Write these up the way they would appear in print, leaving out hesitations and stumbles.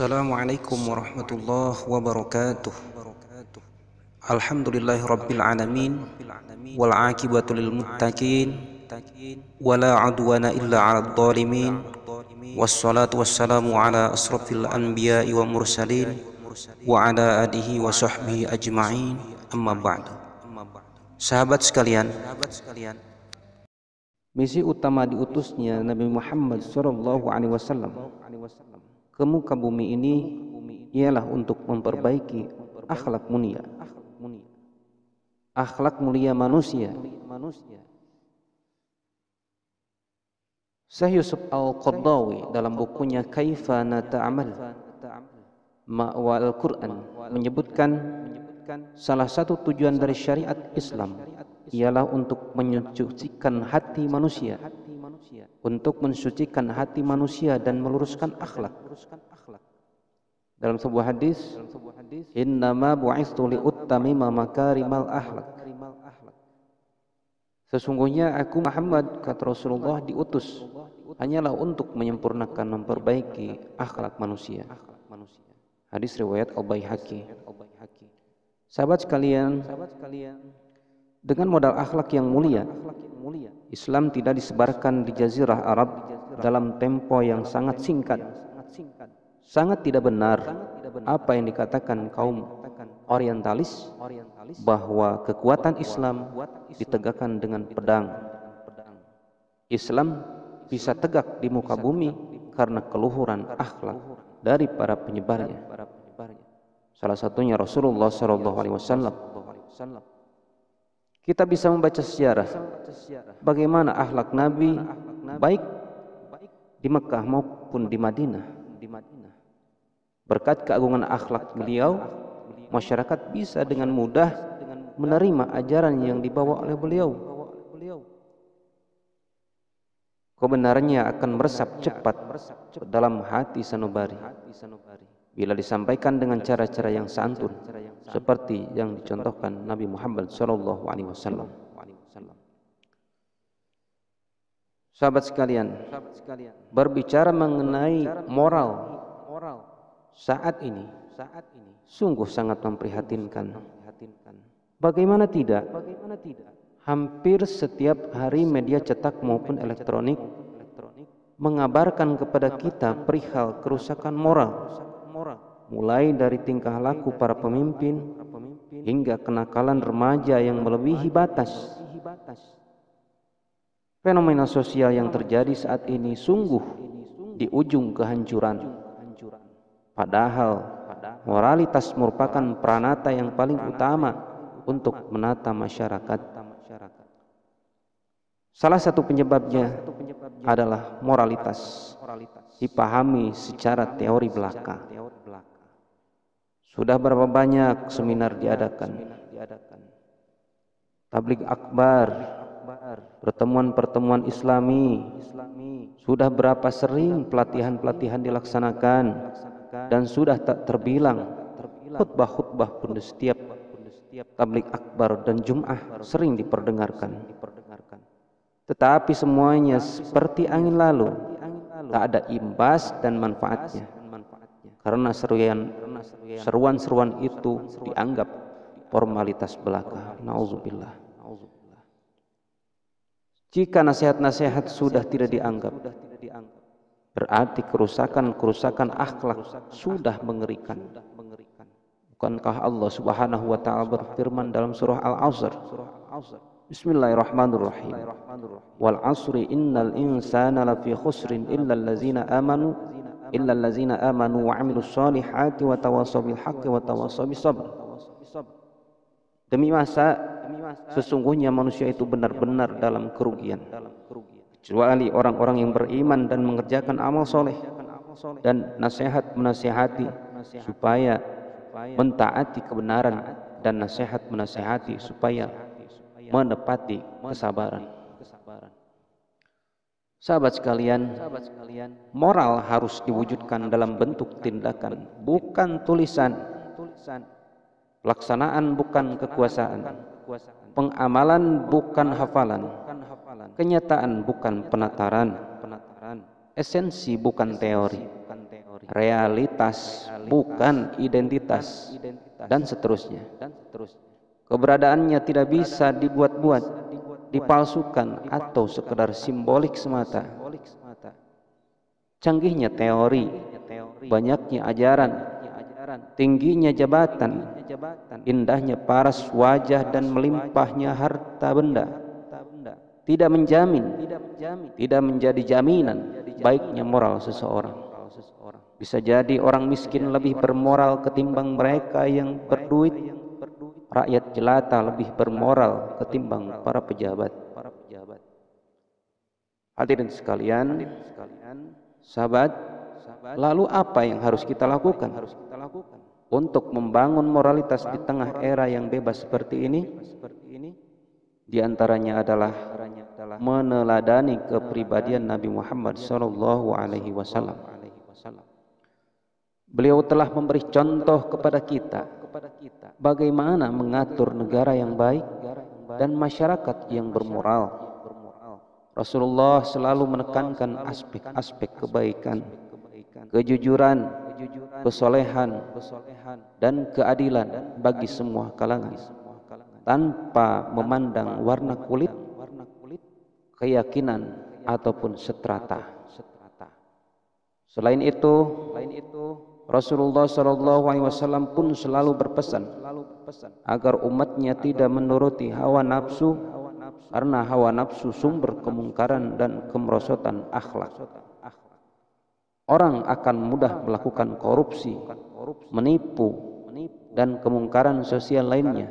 Assalamualaikum warahmatullahi wabarakatuh. Alhamdulillahi rabbil alamin wal aqibatu lil muttaqin wala adwana illa 'alal zalimin wassalatu wassalamu ala asrafil anbiya'i wa mursalin wa ala alihi wa sahbihi ajma'in, amma ba'du. Sahabat sekalian, misi utama diutusnya Nabi Muhammad SAW ke muka bumi ini ialah untuk memperbaiki akhlak mulia manusia. Syekh Yusuf Al-Qaradawi dalam bukunya Kaifa Nata'amal Ma'wal Quran menyebutkan salah satu tujuan dari syariat Islam ialah untuk mensucikan hati manusia, dan meluruskan akhlak. Dalam sebuah hadis, innama bu'istu li'utamima makarimal akhlak. Sesungguhnya aku Muhammad, kata Rasulullah, diutus hanyalah untuk menyempurnakan, memperbaiki akhlak manusia. Hadis riwayat Al-Baihaqi. Sahabat sekalian, dengan modal akhlak yang mulia, Islam tidak disebarkan di Jazirah Arab dalam tempo yang sangat singkat. Sangat tidak benar apa yang dikatakan kaum orientalis bahwa kekuatan Islam ditegakkan dengan pedang. Islam bisa tegak di muka bumi karena keluhuran akhlak dari para penyebarnya. Salah satunya Rasulullah SAW. Kita bisa membaca sejarah bagaimana akhlak Nabi baik di Mekah maupun di Madinah. Berkat keagungan akhlak beliau, masyarakat bisa dengan mudah menerima ajaran yang dibawa oleh beliau. Kebenarannya akan meresap cepat dalam hati sanubari bila disampaikan dengan cara-cara yang santun, seperti yang dicontohkan Nabi Muhammad SAW. Sahabat sekalian, berbicara mengenai moral saat ini sungguh sangat memprihatinkan. Bagaimana tidak? Hampir setiap hari media cetak maupun elektronik mengabarkan kepada kita perihal kerusakan moral, mulai dari tingkah laku para pemimpin hingga kenakalan remaja yang melebihi batas. Fenomena sosial yang terjadi saat ini sungguh di ujung kehancuran. Padahal moralitas merupakan pranata yang paling utama untuk menata masyarakat. Salah satu penyebabnya adalah moralitas dipahami secara teori belaka. Sudah berapa banyak seminar diadakan, tabligh akbar, pertemuan-pertemuan Islami, sudah berapa sering pelatihan-pelatihan dilaksanakan, dan sudah tak terbilang khutbah-khutbah pun di setiap tabligh akbar dan Jum'ah sering diperdengarkan. Tetapi semuanya seperti angin lalu, tak ada imbas dan manfaatnya, karena seruan-seruan itu dianggap formalitas belaka. Nauzubillah. Jika nasihat-nasihat sudah tidak dianggap, berarti kerusakan akhlak sudah mengerikan. Bukankah Allah Subhanahu wa taala berfirman dalam surah Al-Asr? Bismillahirrahmanirrahim. Wal 'asri innal insana lafi khusrin illa allazina amanu wa 'amilus solihati wa tawassaw bil haqqi wa tawassaw bis sabr. Demi masa sesungguhnya manusia itu benar-benar dalam kerugian, kecuali orang-orang yang beriman dan mengerjakan amal soleh dan nasihat menasihati supaya mentaati kebenaran, dan nasihat menasihati supaya menepati kesabaran. Sahabat sekalian, moral harus diwujudkan dalam bentuk tindakan, bukan tulisan. Pelaksanaan bukan kekuasaan, pengamalan bukan hafalan, kenyataan bukan penataran, esensi bukan teori. realitas bukan identitas, dan seterusnya. Keberadaannya tidak bisa dibuat-buat, dipalsukan atau sekedar simbolik semata. Canggihnya teori, banyaknya ajaran, tingginya jabatan, indahnya paras wajah dan melimpahnya harta benda tidak menjamin, tidak menjadi jaminan baiknya moral seseorang. Bisa jadi orang miskin lebih bermoral ketimbang mereka yang berduit, rakyat jelata lebih bermoral ketimbang para pejabat. Hadirin sekalian, sahabat, lalu apa yang harus kita lakukan untuk membangun moralitas di tengah era yang bebas seperti ini? Di antaranya adalah meneladani kepribadian Nabi Muhammad SAW. Beliau telah memberi contoh kepada kita bagaimana mengatur negara yang baik dan masyarakat yang bermoral. Rasulullah selalu menekankan aspek-aspek kebaikan, kejujuran, kesolehan, dan keadilan bagi semua kalangan, tanpa memandang warna kulit, keyakinan, ataupun strata. Selain itu, Rasulullah SAW pun selalu berpesan agar umatnya tidak menuruti hawa nafsu, karena hawa nafsu sumber kemungkaran dan kemerosotan akhlak. Orang akan mudah melakukan korupsi, menipu, dan kemungkaran sosial lainnya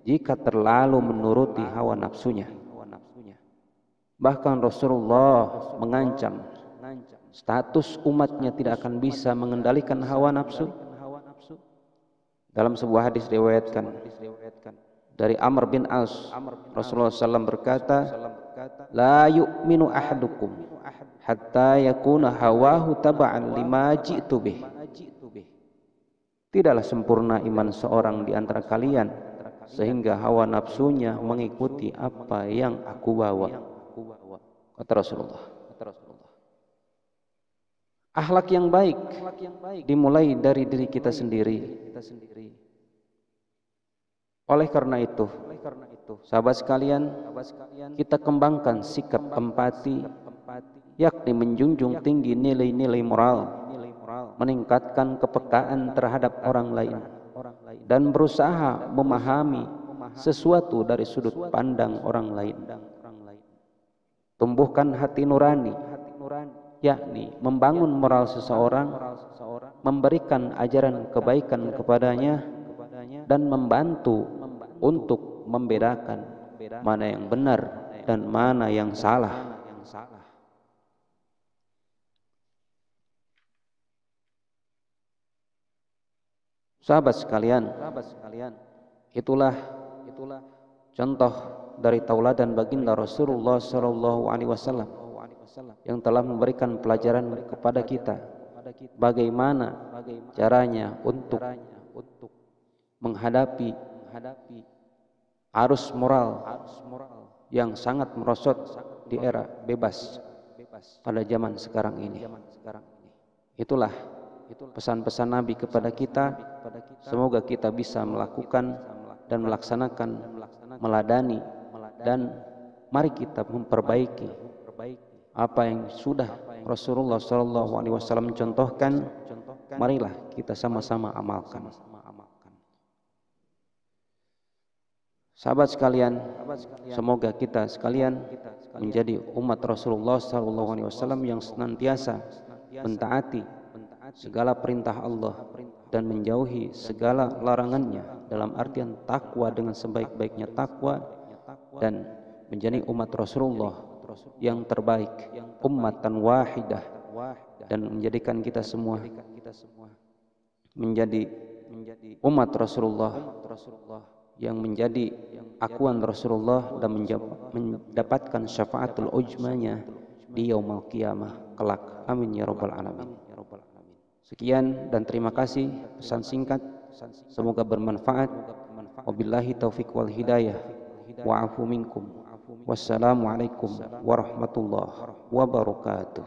jika terlalu menuruti hawa nafsunya. Bahkan Rasulullah mengancam status umatnya tidak akan bisa mengendalikan hawa nafsu. Dalam sebuah hadis diriwayatkan dari Amr bin As, Rasulullah SAW berkata, "La yu'minu ahadukum hatta yakuna hawahu taba'an lima ji'tu bih." Tidaklah sempurna iman seorang di antara kalian sehingga hawa nafsunya mengikuti apa yang aku bawa, kata Rasulullah. Akhlak yang baik dimulai dari diri kita sendiri. Oleh karena itu, sahabat sekalian, kita kembangkan sikap empati, yakni menjunjung tinggi nilai-nilai moral, meningkatkan kepekaan terhadap orang lain, dan berusaha memahami sesuatu dari sudut pandang orang lain. Tumbuhkan hati nurani, yakni membangun moral seseorang, memberikan ajaran kebaikan kepadanya, dan membantu untuk membedakan mana yang benar dan mana yang salah. Sahabat sekalian, itulah contoh dari tauladan baginda Rasulullah SAW yang telah memberikan pelajaran kepada kita bagaimana caranya untuk menghadapi arus moral yang sangat merosot di era bebas pada zaman sekarang ini. Itulah pesan-pesan Nabi kepada kita. Semoga kita bisa melakukan dan melaksanakan, meladani, dan mari kita memperbaiki apa yang sudah Rasulullah SAW contohkan. Marilah kita sama-sama amalkan. Sahabat sekalian, semoga kita sekalian menjadi umat Rasulullah SAW yang senantiasa mentaati segala perintah Allah dan menjauhi segala larangannya, dalam artian takwa dengan sebaik-baiknya takwa, dan menjadi umat Rasulullah yang terbaik, ummatan wahidah, dan menjadikan kita semua menjadi umat Rasulullah yang menjadi akuan Rasulullah dan mendapatkan syafaatul ujmanya di yaumul qiyamah kelak. Amin ya rabbal alamin. Sekian dan terima kasih pesan singkat, semoga bermanfaat. Wabillahi taufiq wal hidayah, wa'afu minkum. Wassalamualaikum warahmatullahi wabarakatuh.